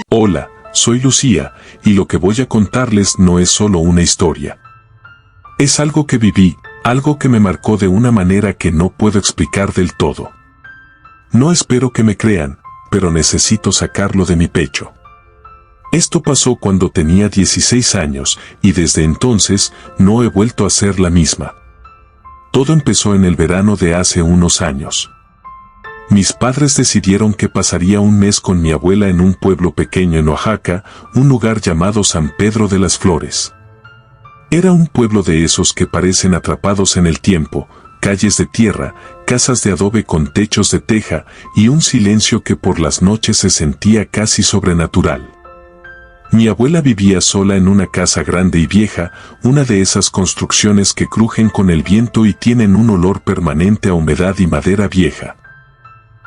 Hola, soy Lucía, y lo que voy a contarles no es solo una historia. Es algo que viví, algo que me marcó de una manera que no puedo explicar del todo. No espero que me crean, pero necesito sacarlo de mi pecho. Esto pasó cuando tenía 16 años, y desde entonces no he vuelto a ser la misma. Todo empezó en el verano de hace unos años. Mis padres decidieron que pasaría un mes con mi abuela en un pueblo pequeño en Oaxaca, un lugar llamado San Pedro de las Flores. Era un pueblo de esos que parecen atrapados en el tiempo, calles de tierra, casas de adobe con techos de teja y un silencio que por las noches se sentía casi sobrenatural. Mi abuela vivía sola en una casa grande y vieja, una de esas construcciones que crujen con el viento y tienen un olor permanente a humedad y madera vieja.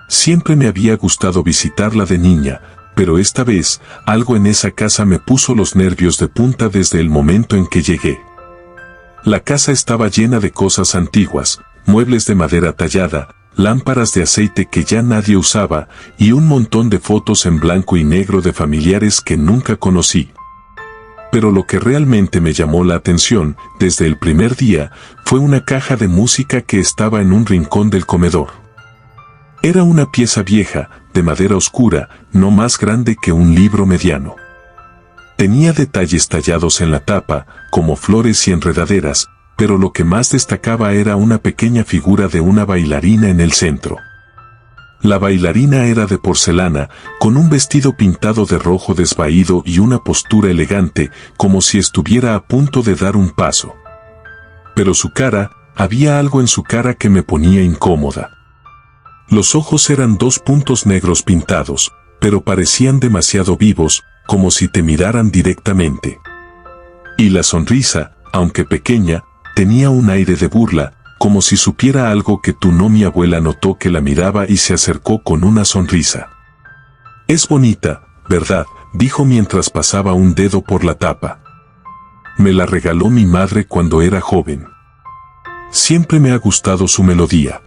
Siempre me había gustado visitarla de niña, pero esta vez, algo en esa casa me puso los nervios de punta desde el momento en que llegué. La casa estaba llena de cosas antiguas, muebles de madera tallada, lámparas de aceite que ya nadie usaba, y un montón de fotos en blanco y negro de familiares que nunca conocí. Pero lo que realmente me llamó la atención, desde el primer día, fue una caja de música que estaba en un rincón del comedor. Era una pieza vieja, de madera oscura, no más grande que un libro mediano. Tenía detalles tallados en la tapa, como flores y enredaderas, pero lo que más destacaba era una pequeña figura de una bailarina en el centro. La bailarina era de porcelana, con un vestido pintado de rojo desvaído y una postura elegante, como si estuviera a punto de dar un paso. Pero su cara, había algo en su cara que me ponía incómoda. Los ojos eran 2 puntos negros pintados, pero parecían demasiado vivos, como si te miraran directamente. Y la sonrisa, aunque pequeña, tenía un aire de burla, como si supiera algo que tú no. Mi abuela notó que la miraba y se acercó con una sonrisa. «Es bonita, ¿verdad?», dijo mientras pasaba un dedo por la tapa. «Me la regaló mi madre cuando era joven. Siempre me ha gustado su melodía».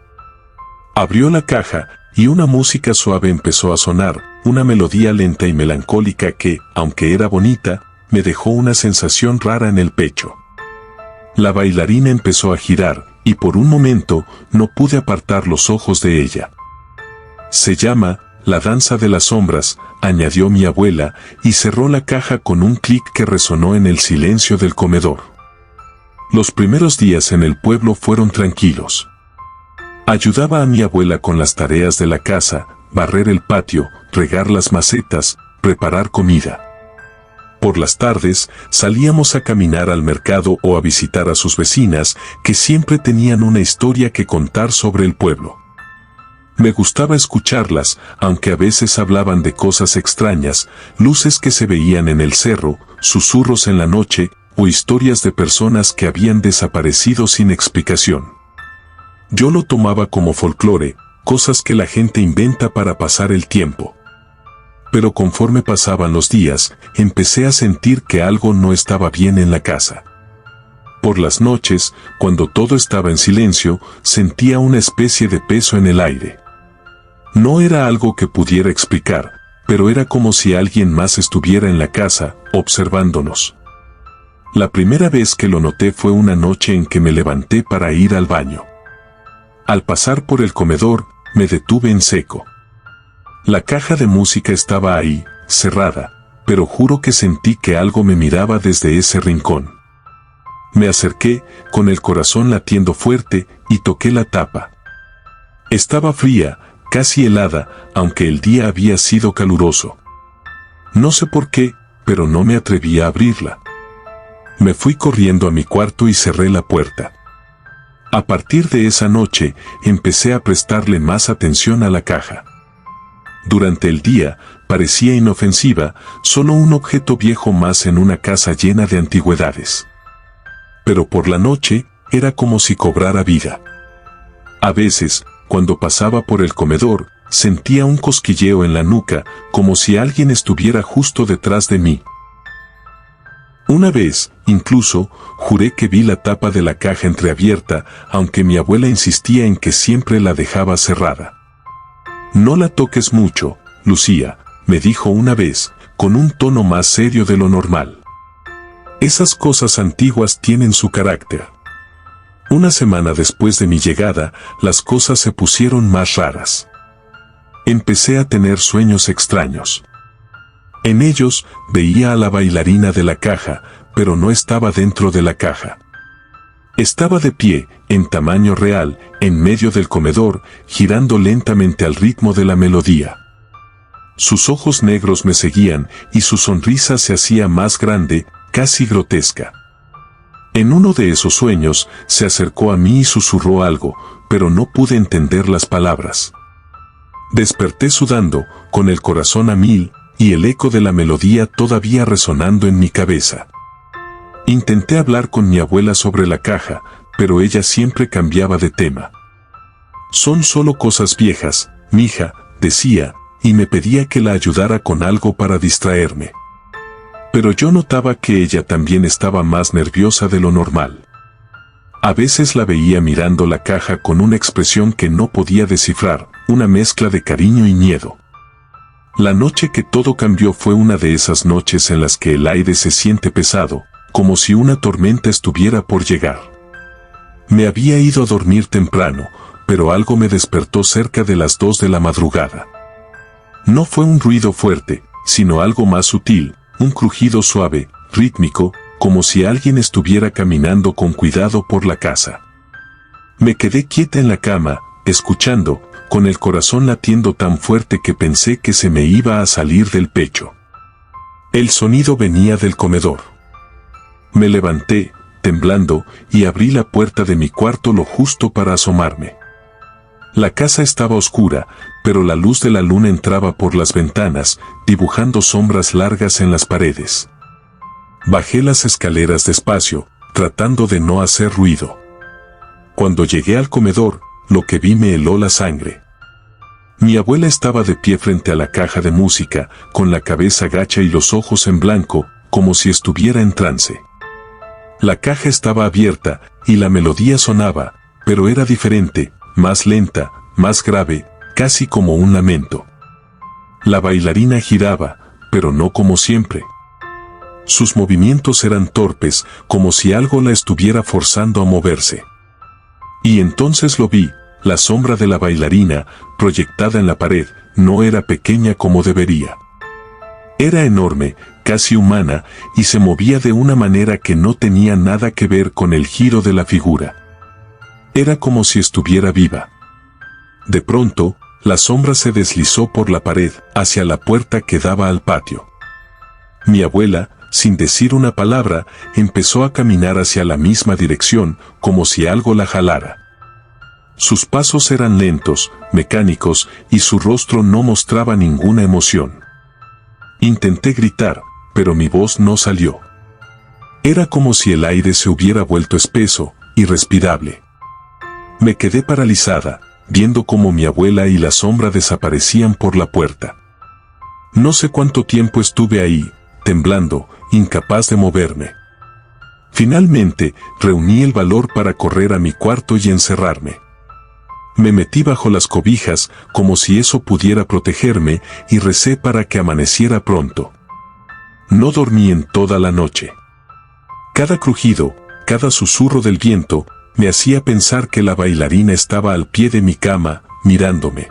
Abrió la caja, y una música suave empezó a sonar, una melodía lenta y melancólica que, aunque era bonita, me dejó una sensación rara en el pecho. La bailarina empezó a girar, y por un momento no pude apartar los ojos de ella. «Se llama La Danza de las Sombras», añadió mi abuela, y cerró la caja con un clic que resonó en el silencio del comedor. Los primeros días en el pueblo fueron tranquilos. Ayudaba a mi abuela con las tareas de la casa, barrer el patio, regar las macetas, preparar comida. Por las tardes, salíamos a caminar al mercado o a visitar a sus vecinas, que siempre tenían una historia que contar sobre el pueblo. Me gustaba escucharlas, aunque a veces hablaban de cosas extrañas, luces que se veían en el cerro, susurros en la noche, o historias de personas que habían desaparecido sin explicación. Yo lo tomaba como folclore, cosas que la gente inventa para pasar el tiempo. Pero conforme pasaban los días, empecé a sentir que algo no estaba bien en la casa. Por las noches, cuando todo estaba en silencio, sentía una especie de peso en el aire. No era algo que pudiera explicar, pero era como si alguien más estuviera en la casa, observándonos. La primera vez que lo noté fue una noche en que me levanté para ir al baño. Al pasar por el comedor, me detuve en seco. La caja de música estaba ahí, cerrada, pero juro que sentí que algo me miraba desde ese rincón. Me acerqué, con el corazón latiendo fuerte, y toqué la tapa. Estaba fría, casi helada, aunque el día había sido caluroso. No sé por qué, pero no me atreví a abrirla. Me fui corriendo a mi cuarto y cerré la puerta. A partir de esa noche, empecé a prestarle más atención a la caja. Durante el día, parecía inofensiva, solo un objeto viejo más en una casa llena de antigüedades. Pero por la noche, era como si cobrara vida. A veces, cuando pasaba por el comedor, sentía un cosquilleo en la nuca, como si alguien estuviera justo detrás de mí. Una vez, incluso, juré que vi la tapa de la caja entreabierta, aunque mi abuela insistía en que siempre la dejaba cerrada. No la toques mucho, Lucía, me dijo una vez, con un tono más serio de lo normal. Esas cosas antiguas tienen su carácter. Una semana después de mi llegada, las cosas se pusieron más raras. Empecé a tener sueños extraños. En ellos, veía a la bailarina de la caja, pero no estaba dentro de la caja. Estaba de pie, en tamaño real, en medio del comedor, girando lentamente al ritmo de la melodía. Sus ojos negros me seguían y su sonrisa se hacía más grande, casi grotesca. En uno de esos sueños, se acercó a mí y susurró algo, pero no pude entender las palabras. Desperté sudando, con el corazón a mil, y el eco de la melodía todavía resonando en mi cabeza. Intenté hablar con mi abuela sobre la caja, pero ella siempre cambiaba de tema. Son solo cosas viejas, mija, decía, y me pedía que la ayudara con algo para distraerme. Pero yo notaba que ella también estaba más nerviosa de lo normal. A veces la veía mirando la caja con una expresión que no podía descifrar, una mezcla de cariño y miedo. La noche que todo cambió fue una de esas noches en las que el aire se siente pesado, como si una tormenta estuviera por llegar. Me había ido a dormir temprano, pero algo me despertó cerca de las 2 de la madrugada. No fue un ruido fuerte, sino algo más sutil, un crujido suave, rítmico, como si alguien estuviera caminando con cuidado por la casa. Me quedé quieta en la cama, escuchando, con el corazón latiendo tan fuerte que pensé que se me iba a salir del pecho. El sonido venía del comedor. Me levanté, temblando, y abrí la puerta de mi cuarto lo justo para asomarme. La casa estaba oscura, pero la luz de la luna entraba por las ventanas, dibujando sombras largas en las paredes. Bajé las escaleras despacio, tratando de no hacer ruido. Cuando llegué al comedor, lo que vi me heló la sangre. Mi abuela estaba de pie frente a la caja de música, con la cabeza gacha y los ojos en blanco, como si estuviera en trance. La caja estaba abierta, y la melodía sonaba, pero era diferente, más lenta, más grave, casi como un lamento. La bailarina giraba, pero no como siempre. Sus movimientos eran torpes, como si algo la estuviera forzando a moverse. Y entonces lo vi, la sombra de la bailarina, proyectada en la pared, no era pequeña como debería. Era enorme, casi humana, y se movía de una manera que no tenía nada que ver con el giro de la figura. Era como si estuviera viva. De pronto, la sombra se deslizó por la pared, hacia la puerta que daba al patio. Mi abuela, sin decir una palabra, empezó a caminar hacia la misma dirección, como si algo la jalara. Sus pasos eran lentos, mecánicos, y su rostro no mostraba ninguna emoción. Intenté gritar, pero mi voz no salió. Era como si el aire se hubiera vuelto espeso, irrespirable. Me quedé paralizada, viendo cómo mi abuela y la sombra desaparecían por la puerta. No sé cuánto tiempo estuve ahí, temblando, incapaz de moverme. Finalmente, reuní el valor para correr a mi cuarto y encerrarme. Me metí bajo las cobijas, como si eso pudiera protegerme, y recé para que amaneciera pronto. No dormí en toda la noche. Cada crujido, cada susurro del viento, me hacía pensar que la bailarina estaba al pie de mi cama, mirándome.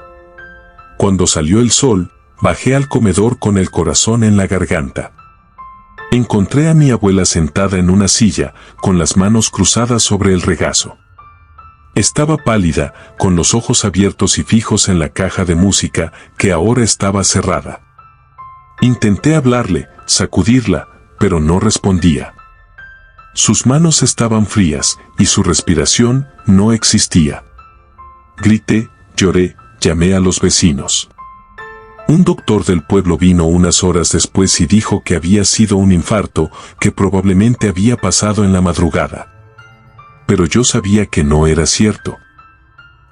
Cuando salió el sol, bajé al comedor con el corazón en la garganta. Encontré a mi abuela sentada en una silla, con las manos cruzadas sobre el regazo. Estaba pálida, con los ojos abiertos y fijos en la caja de música, que ahora estaba cerrada. Intenté hablarle, sacudirla, pero no respondía. Sus manos estaban frías, y su respiración no existía. Grité, lloré, llamé a los vecinos. Un doctor del pueblo vino unas horas después y dijo que había sido un infarto, que probablemente había pasado en la madrugada. Pero yo sabía que no era cierto.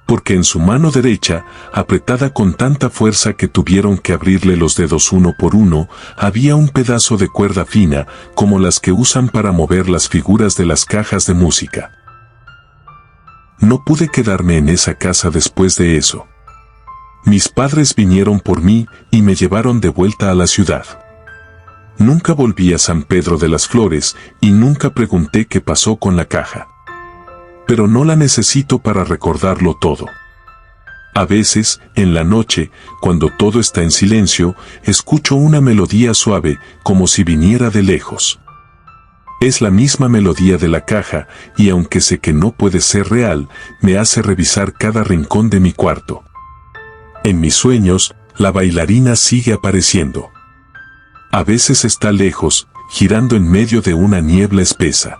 Porque en su mano derecha, apretada con tanta fuerza que tuvieron que abrirle los dedos uno por uno, había un pedazo de cuerda fina, como las que usan para mover las figuras de las cajas de música. No pude quedarme en esa casa después de eso. Mis padres vinieron por mí y me llevaron de vuelta a la ciudad. Nunca volví a San Pedro de las Flores y nunca pregunté qué pasó con la caja. Pero no la necesito para recordarlo todo. A veces, en la noche, cuando todo está en silencio, escucho una melodía suave como si viniera de lejos. Es la misma melodía de la caja y aunque sé que no puede ser real, me hace revisar cada rincón de mi cuarto. En mis sueños, la bailarina sigue apareciendo. A veces está lejos, girando en medio de una niebla espesa.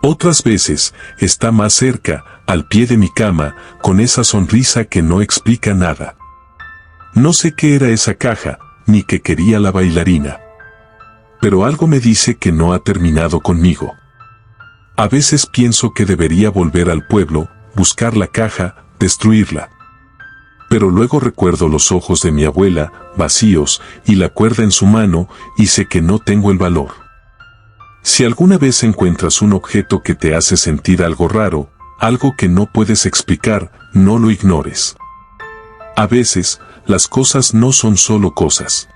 Otras veces, está más cerca, al pie de mi cama, con esa sonrisa que no explica nada. No sé qué era esa caja, ni qué quería la bailarina. Pero algo me dice que no ha terminado conmigo. A veces pienso que debería volver al pueblo, buscar la caja, destruirla. Pero luego recuerdo los ojos de mi abuela, vacíos, y la cuerda en su mano, y sé que no tengo el valor. Si alguna vez encuentras un objeto que te hace sentir algo raro, algo que no puedes explicar, no lo ignores. A veces, las cosas no son solo cosas.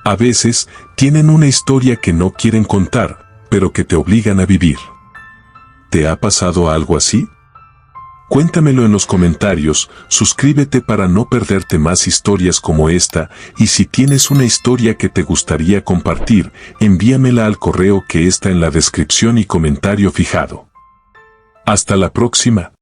A veces, tienen una historia que no quieren contar, pero que te obligan a vivir. ¿Te ha pasado algo así? Cuéntamelo en los comentarios, suscríbete para no perderte más historias como esta, y si tienes una historia que te gustaría compartir, envíamela al correo que está en la descripción y comentario fijado. Hasta la próxima.